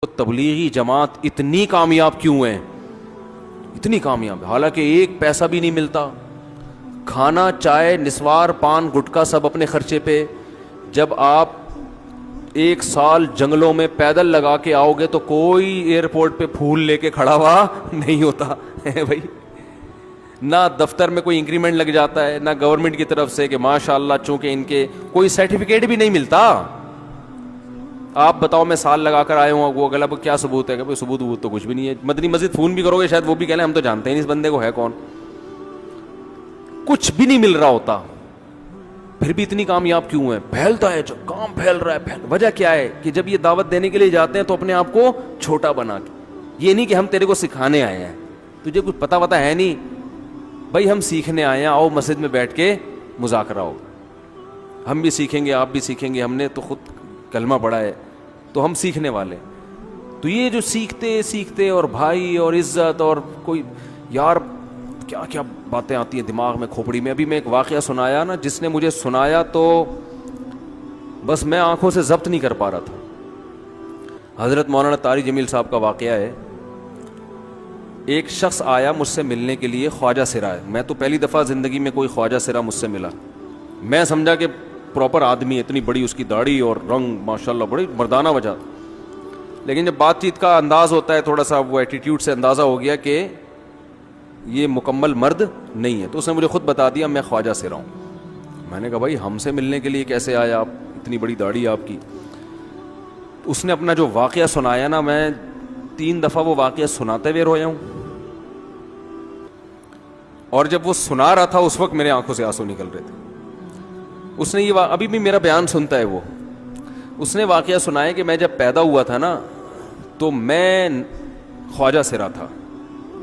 تبلیغی جماعت اتنی کامیاب کیوں ہے؟ اتنی کامیاب، حالانکہ ایک پیسہ بھی نہیں ملتا، کھانا چائے نسوار پان گٹکا سب اپنے خرچے پہ. جب آپ ایک سال جنگلوں میں پیدل لگا کے آؤ گے تو کوئی ایئرپورٹ پہ پھول لے کے کھڑا ہوا نہیں ہوتا ہے بھائی. نہ دفتر میں کوئی انکریمنٹ لگ جاتا ہے، نہ گورنمنٹ کی طرف سے کہ ماشاء اللہ چونکہ ان کے کوئی سرٹیفکیٹ بھی نہیں ملتا. آپ بتاؤ میں سال لگا کر آئے ہوں، وہ اگلا کیا ثبوت ہے؟ کہ ثبوت تو کچھ بھی نہیں ہے. مدنی مسجد فون بھی کرو گے شاید وہ بھی کہہ لیں ہم تو جانتے ہی نہیں اس بندے کو ہے کون. کچھ بھی نہیں مل رہا ہوتا، پھر بھی اتنی کامیاب کیوں ہے؟ پھیلتا ہے، جو کام پھیل رہا ہے. وجہ کیا ہے؟ کہ جب یہ دعوت دینے کے لیے جاتے ہیں تو اپنے آپ کو چھوٹا بنا کے، یہ نہیں کہ ہم تیرے کو سکھانے آئے ہیں، تجھے کچھ پتا ہے نہیں بھائی، ہم سیکھنے آئے ہیں، آؤ مسجد میں بیٹھ کے مذاکرہ ہو، ہم بھی سیکھیں گے آپ بھی سیکھیں گے، ہم نے تو خود کلمہ پڑھا ہے تو ہم سیکھنے والے. تو یہ جو سیکھتے اور بھائی اور عزت اور کوئی یار کیا کیا باتیں آتی ہیں دماغ میں کھوپڑی میں. ابھی میں ایک واقعہ سنایا نا، جس نے مجھے سنایا تو بس میں آنکھوں سے ضبط نہیں کر پا رہا تھا. حضرت مولانا طاری جمیل صاحب کا واقعہ ہے. ایک شخص آیا مجھ سے ملنے کے لیے، خواجہ سرا ہے. میں تو پہلی دفعہ زندگی میں کوئی خواجہ سرا مجھ سے ملا. میں سمجھا کہ پراپر آدمی ہے، اتنی بڑی اس کی داڑھی اور رنگ ماشاءاللہ بڑی مردانہ وجہ. لیکن جب بات چیت کا انداز ہوتا ہے تھوڑا سا، وہ ایٹیٹیوڈ سے اندازہ ہو گیا کہ یہ مکمل مرد نہیں ہے. تو اس نے مجھے خود بتا دیا میں خواجہ سرا ہوں. میں نے کہا بھائی ہم سے ملنے کے لیے کیسے آئے آپ، اتنی بڑی داڑھی آپ کی. اس نے اپنا جو واقعہ سنایا نا، میں 3 دفعہ وہ واقعہ سناتے ہوئے رویا ہوں. اور جب وہ سنا رہا تھا اس وقت میرے آنکھوں سے آنسو نکل رہے تھے. اس نے یہ ابھی بھی میرا بیان سنتا ہے وہ. اس نے واقعہ سنایا کہ میں جب پیدا ہوا تھا نا تو میں خواجہ سرا تھا.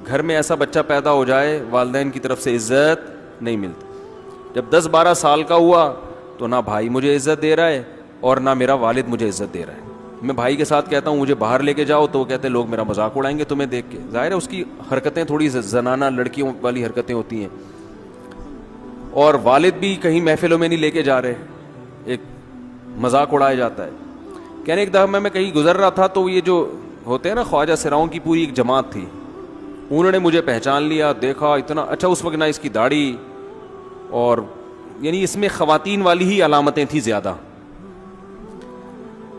گھر میں ایسا بچہ پیدا ہو جائے والدین کی طرف سے عزت نہیں ملتی. جب 10-12 سال کا ہوا تو نہ بھائی مجھے عزت دے رہا ہے اور نہ میرا والد مجھے عزت دے رہا ہے. میں بھائی کے ساتھ کہتا ہوں مجھے باہر لے کے جاؤ تو وہ کہتے ہیں لوگ میرا مذاق اڑائیں گے تمہیں دیکھ کے. ظاہر ہے اس کی حرکتیں تھوڑی زنانہ لڑکیوں والی حرکتیں ہوتی ہیں. اور والد بھی کہیں محفلوں میں نہیں لے کے جا رہے، ایک مذاق اڑایا جاتا ہے. کہنے ایک دفعہ میں کہیں گزر رہا تھا تو یہ جو ہوتے ہیں نا خواجہ سراؤں کی پوری ایک جماعت تھی، انہوں نے مجھے پہچان لیا، دیکھا اتنا اچھا. اس وقت نہ اس کی داڑھی اور یعنی اس میں خواتین والی ہی علامتیں تھیں زیادہ.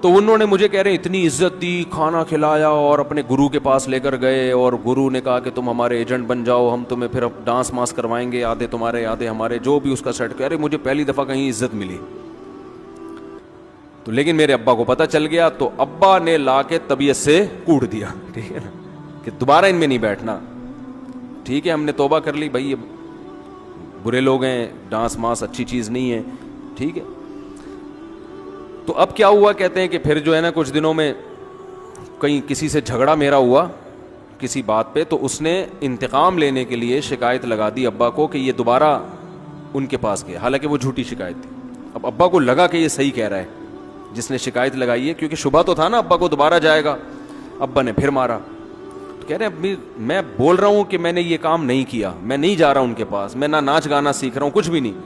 تو انہوں نے مجھے کہہ رہے اتنی عزت دی، کھانا کھلایا اور اپنے گرو کے پاس لے کر گئے. اور گرو نے کہا کہ تم ہمارے ایجنٹ بن جاؤ، ہم تمہیں پھر اب ڈانس ماس کروائیں گے، آدھے تمہارے آدھے ہمارے، جو بھی اس کا سیٹ. کہہ رہے مجھے پہلی دفعہ کہیں عزت ملی. تو لیکن میرے ابا کو پتہ چل گیا تو ابا نے لا کے طبیعت سے کوٹ دیا، ٹھیک ہے نا، کہ دوبارہ ان میں نہیں بیٹھنا. ٹھیک ہے ہم نے توبہ کر لی بھائی، برے لوگ ہیں، ڈانس ماس اچھی چیز نہیں ہے، ٹھیک ہے. تو اب کیا ہوا، کہتے ہیں کہ پھر جو ہے نا کچھ دنوں میں کہیں کسی سے جھگڑا میرا ہوا کسی بات پہ، تو اس نے انتقام لینے کے لیے شکایت لگا دی ابا کو کہ یہ دوبارہ ان کے پاس گیا. حالانکہ وہ جھوٹی شکایت تھی. اب ابا کو لگا کہ یہ صحیح کہہ رہا ہے جس نے شکایت لگائی ہے، کیونکہ شبہ تو تھا نا ابا کو دوبارہ جائے گا. ابا نے پھر مارا. تو کہہ رہے ہیں میں بول رہا ہوں کہ میں نے یہ کام نہیں کیا، میں نہیں جا رہا ان کے پاس، میں نہ ناچ گانا سیکھ رہا ہوں، کچھ بھی نہیں.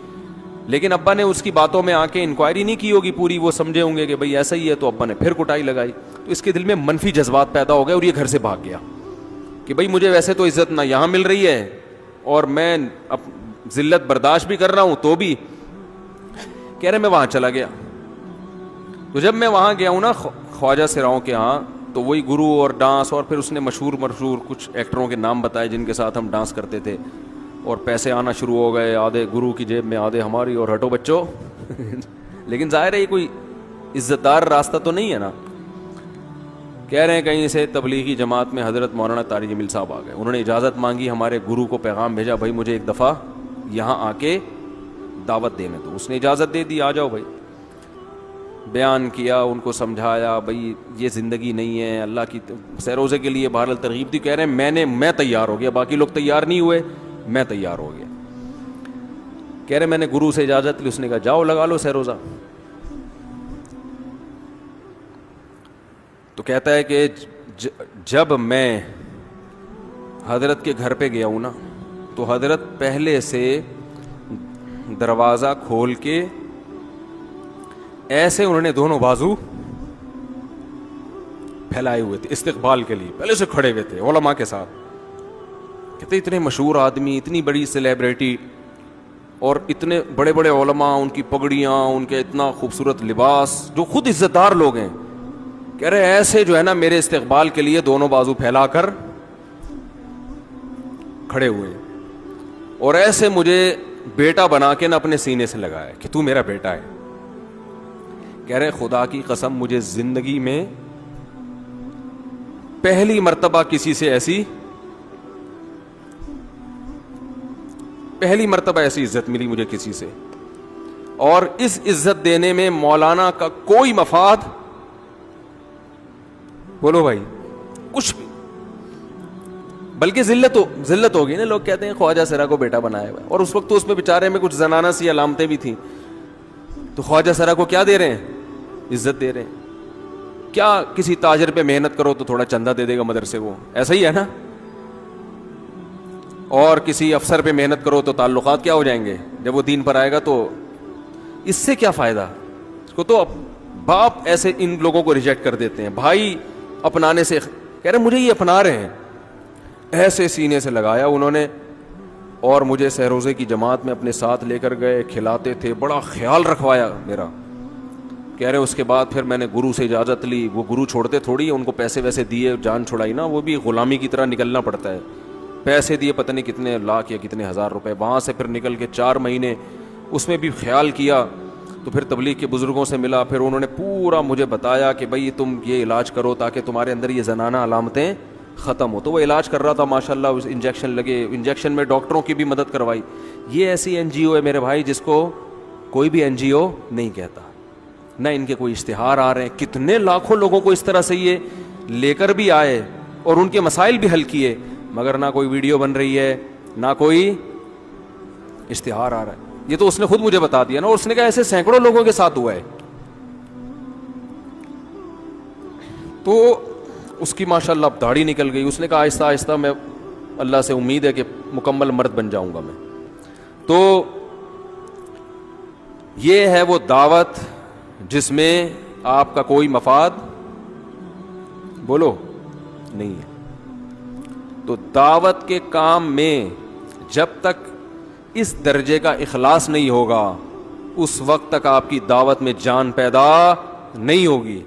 لیکن ابا نے اس کی باتوں میں آ کے انکوائری نہیں کی ہوگی پوری، وہ سمجھے ہوں گے کہ بھئی ایسا ہی ہے. تو ابا نے پھر کٹائی لگائی. تو اس کے دل میں منفی جذبات پیدا ہو گئے اور یہ گھر سے بھاگ گیا کہ بھئی مجھے ویسے تو عزت نہ یہاں مل رہی ہے اور میں ذلت برداشت بھی کر رہا ہوں تو بھی. کہہ رہے میں وہاں چلا گیا. تو جب میں وہاں گیا ہوں نا خواجہ سراؤں کے ہاں، تو وہی گرو اور ڈانس، اور پھر اس نے مشہور کچھ ایکٹروں کے نام بتائے جن کے ساتھ ہم ڈانس کرتے تھے. اور پیسے آنا شروع ہو گئے، آدھے گرو کی جیب میں آدھے ہماری، اور ہٹو بچوں. لیکن ظاہر ہے یہ کوئی عزت دار راستہ تو نہیں ہے نا. کہہ رہے ہیں کہیں سے تبلیغی جماعت میں حضرت مولانا طاری جمیل صاحب آ گئے. انہوں نے اجازت مانگی، ہمارے گرو کو پیغام بھیجا بھائی مجھے ایک دفعہ یہاں آ کے دعوت دینے دو. اس نے اجازت دے دی، آ جاؤ بھائی. بیان کیا، ان کو سمجھایا بھائی یہ زندگی نہیں ہے، اللہ کی سیروزے کے لیے بہرحال ترغیب دی. کہہ رہے ہیں میں تیار ہو گیا، باقی لوگ تیار نہیں ہوئے، میں تیار ہو گیا. کہہ رہے میں نے گرو سے اجازت لی. اس نے کہا جاؤ لگا لو سیروزہ. تو کہتا ہے کہ جب میں حضرت کے گھر پہ گیا ہوں نا تو حضرت پہلے سے دروازہ کھول کے ایسے انہوں نے دونوں بازو پھیلائے ہوئے تھے استقبال کے لیے, پہلے سے کھڑے ہوئے تھے علماء کے ساتھ. کہتے اتنے مشہور آدمی, اتنی بڑی سیلیبریٹی, اور اتنے بڑے بڑے علماء, ان کی پگڑیاں, ان کے اتنا خوبصورت لباس, جو خود عزت دار لوگ ہیں, کہہ رہے ایسے جو ہے نا میرے استقبال کے لیے دونوں بازو پھیلا کر کھڑے ہوئے, اور ایسے مجھے بیٹا بنا کے نا اپنے سینے سے لگایا کہ تو میرا بیٹا ہے. کہہ رہے خدا کی قسم مجھے زندگی میں پہلی مرتبہ کسی سے پہلی مرتبہ ایسی عزت ملی مجھے کسی سے, اور اس عزت دینے میں مولانا کا کوئی مفاد, بولو بھائی, کچھ بھی, بلکہ ذلت ہوگی نا. لوگ کہتے ہیں خواجہ سرا کو بیٹا بنایا ہوا ہے, اور اس وقت تو اس میں بیچارے میں کچھ زنانہ سی علامتیں بھی تھیں, تو خواجہ سرا کو کیا دے رہے ہیں, عزت دے رہے ہیں. کیا کسی تاجر پہ محنت کرو تو تھوڑا چندہ دے دے گا مدرسے کو, ایسا ہی ہے نا. اور کسی افسر پہ محنت کرو تو تعلقات کیا ہو جائیں گے, جب وہ دین پر آئے گا تو اس سے کیا فائدہ. اس کو تو باپ ایسے ان لوگوں کو ریجیکٹ کر دیتے ہیں, بھائی اپنانے سے. کہہ رہے مجھے یہ اپنا رہے ہیں, ایسے سینے سے لگایا انہوں نے, اور مجھے سہروزے کی جماعت میں اپنے ساتھ لے کر گئے, کھلاتے تھے, بڑا خیال رکھوایا میرا. کہہ رہے اس کے بعد پھر میں نے گرو سے اجازت لی. وہ گرو چھوڑتے تھوڑی, ان کو پیسے ویسے دیے, جان چھڑائی نا, وہ بھی غلامی کی طرح نکلنا پڑتا ہے. پیسے دیے پتہ نہیں کتنے لاکھ یا کتنے ہزار روپے, وہاں سے پھر نکل کے 4 مہینے اس میں بھی خیال کیا. تو پھر تبلیغ کے بزرگوں سے ملا, پھر انہوں نے پورا مجھے بتایا کہ بھائی تم یہ علاج کرو تاکہ تمہارے اندر یہ زنانہ علامتیں ختم ہو. تو وہ علاج کر رہا تھا ماشاءاللہ, انجیکشن لگے, انجیکشن میں ڈاکٹروں کی بھی مدد کروائی. یہ ایسی این جی او ہے میرے بھائی جس کو کوئی بھی این جی او نہیں کہتا, نہ ان کے کوئی اشتہار آ رہے ہیں. کتنے لاکھوں لوگوں کو اس طرح سے یہ لے کر بھی آئے اور ان کے مسائل بھی حل کیے, مگر نہ کوئی ویڈیو بن رہی ہے, نہ کوئی اشتہار آ رہا ہے. یہ تو اس نے خود مجھے بتا دیا نا, اور اس نے کہا ایسے سینکڑوں لوگوں کے ساتھ ہوا ہے. تو اس کی ماشاءاللہ اب داڑھی نکل گئی. اس نے کہا آہستہ آہستہ میں, اللہ سے امید ہے کہ مکمل مرد بن جاؤں گا میں. تو یہ ہے وہ دعوت جس میں آپ کا کوئی مفاد بولو نہیں ہے. تو دعوت کے کام میں جب تک اس درجے کا اخلاص نہیں ہوگا, اس وقت تک آپ کی دعوت میں جان پیدا نہیں ہوگی.